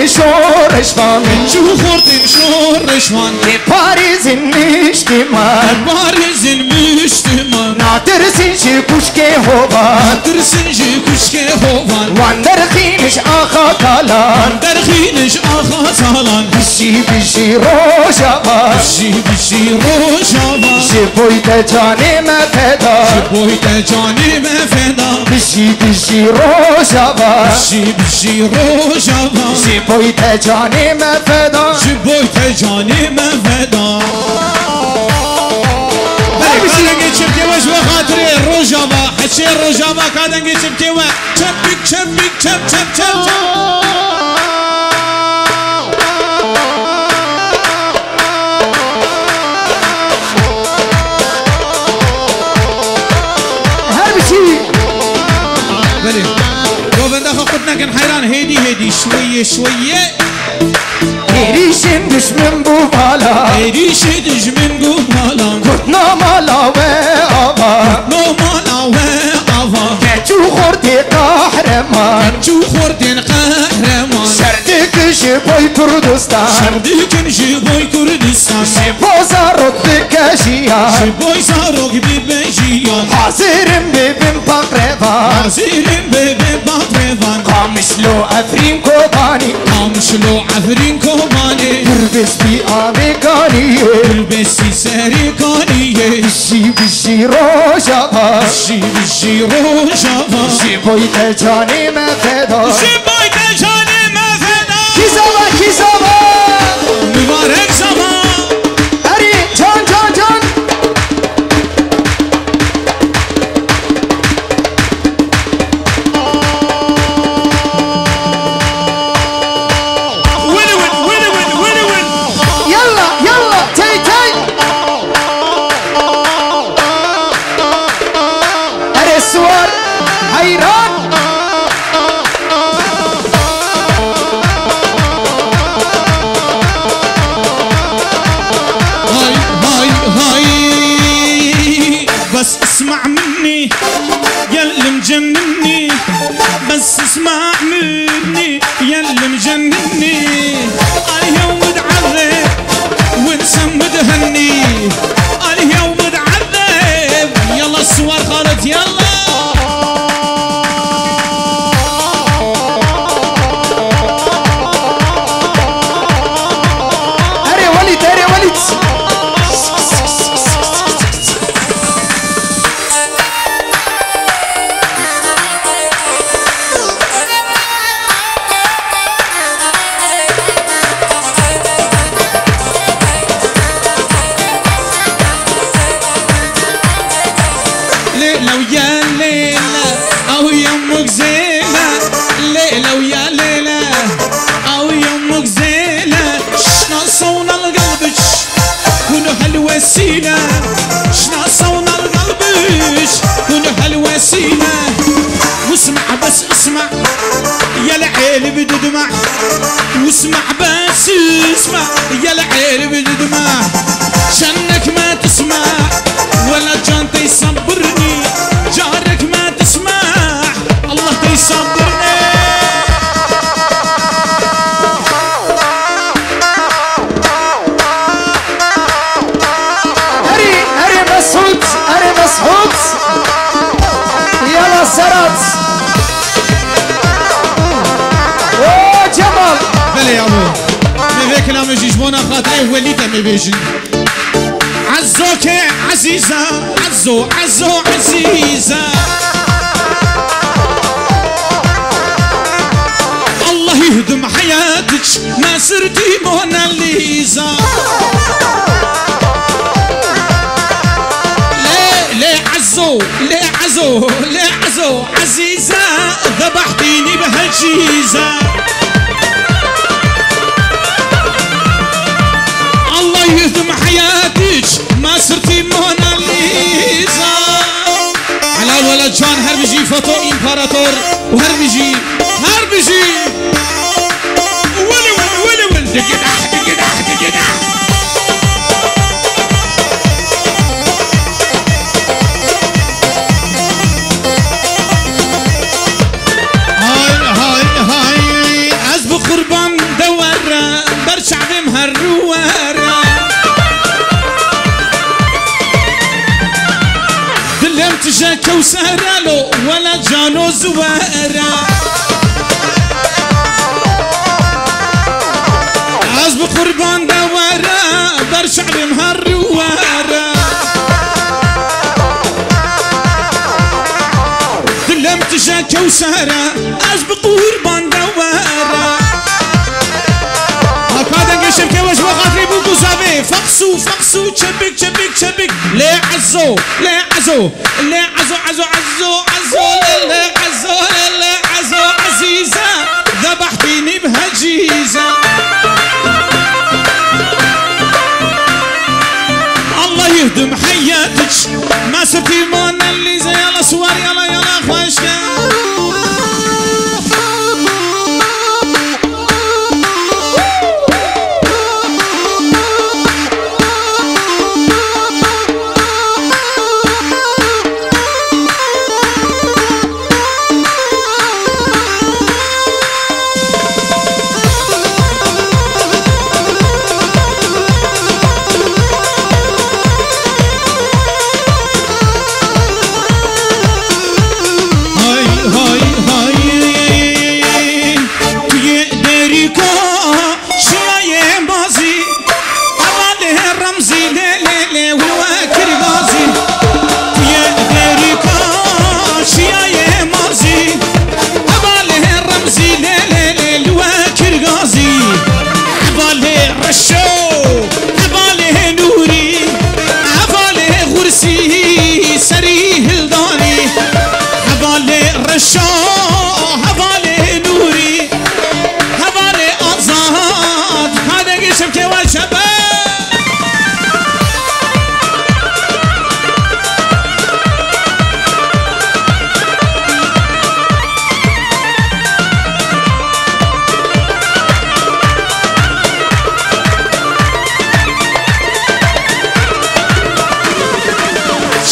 شورشوان خورتن شورشوان Paris'in müştiman Paris'in müştiman ناترسين شي كشكي هوبان ترسن جي كشكي هوبان واندرخينش آخا كالان درخينش آخا سالان بشي بشي روشابان بشي روشابان جبويت جاني ما فدا جبويت جاني ما فدا بشي بشي روشابان بشي روشابان جبويت جاني ما فدا جبويت جاني ما فدا كادنگی چپکیوه شو خاطری روجاوا حچه روجاوا کادنگی چپکیوه چپک چپک چپ چپ چپ هر بشي بله لو بنده خود نکن حیران هیدی هیدی شویه شویه Erişin düşmün bu bala Erişin düşmün bu bala Kurtna mala ve ava Nomala ve ava Keçu hordi kahraman Keçu hordin kahraman Şerdik işi boy Kurdistan Şerdikin jiboy Kurdistan Bozarok bikeşiyan Jiboy sarok bibejiyan Hazirim bibim pakrevan Hazirim bebe bakrevan Kamışlo efrin kobani Kamışlo afrin kobani Gürbes bi aveganiye Besi serikaniye Bişi bişi rojava Bişi rojava Jiboy te canime feda Jiboy te canime feda Kizava kizava Mübarek zaman Eri can can can Yalla yalla tey tey Eri suar hayran بس اسمع مني يا اللي مجنني بس اسمع مني يا اللي مجنني انا يوم متعذب وانسى متهني انا يوم متعذب يلا الصور خالد يلا Eri Walid Eri Walid ليلة ويا ليلة أو يمك زينة ليلة ويا ليلة أو يمك زينة شنا صونا القلبش كونوا هالوسيلة شنا صونا القلبش كونوا هالوسيلة واسمع بس اسمع يا العيل بدمع واسمع بس اسمع يا العيل بدمع شنك ما تسمع ولا جان تيصبرني جارك ما تسمع الله تيصبرني Eri Mesut Eri Mesut Yalla Serhat Oo Cemal بله يا ابو مي كلام يجيش بونا خاطري وليده مي بيجي عزوك عزيزه عزو عزو عزيزه الله يهدم حياتك ما صرتي موناليزا ليه عزو ليه عزو ليه عزو عزيزه ذبحتيني بهالجيزه الله يهدم حياتك ما صرتي موناليزا على ولد جان هربجي فوتو امبراطور وهربجي ولي دقدح دقدح دقدح هاي هاي هاي أزبق قربان كوسرة لو ولا جانو زوارة عزب قربان دوارة برشعب مهر وارة دلم تجا كوسرة عزب قربان دوارة هكذا قشب كوش وخاطري بوكو زابي فقسو فقسو تشبك تشبك تشبك ليه عزو ليه عزو ليه عزو عزو عزو عزو ليه عزو ليه عزو عزيزة ذبحتيني بهجيزة الله يهدم حياتك ما سبتي مانا اللي زي يلا سوار يلا يلا خوشك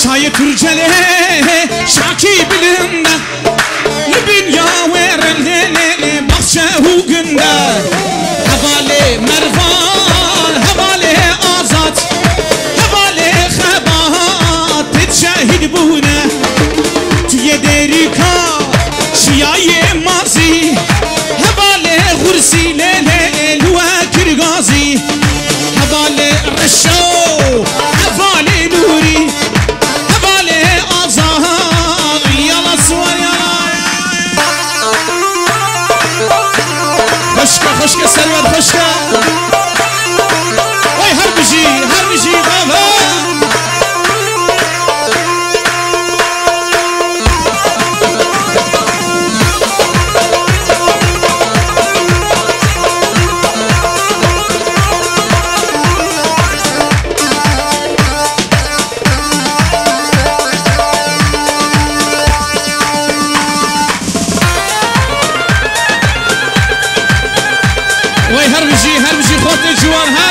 شاي ترجله شاكي بلنده لبن يا ويرن ليلي بخشه وقنده هبالي مرفان هبالي آزاد هبالي خبات تتشاهد بونه توی دریکا شیای مازی هبالي غرسي ليلي الواكر غازي هبالي رشو هبالي نوري خشكة سلوى خشكة وي هربجي غابة هربجي خوتي جوان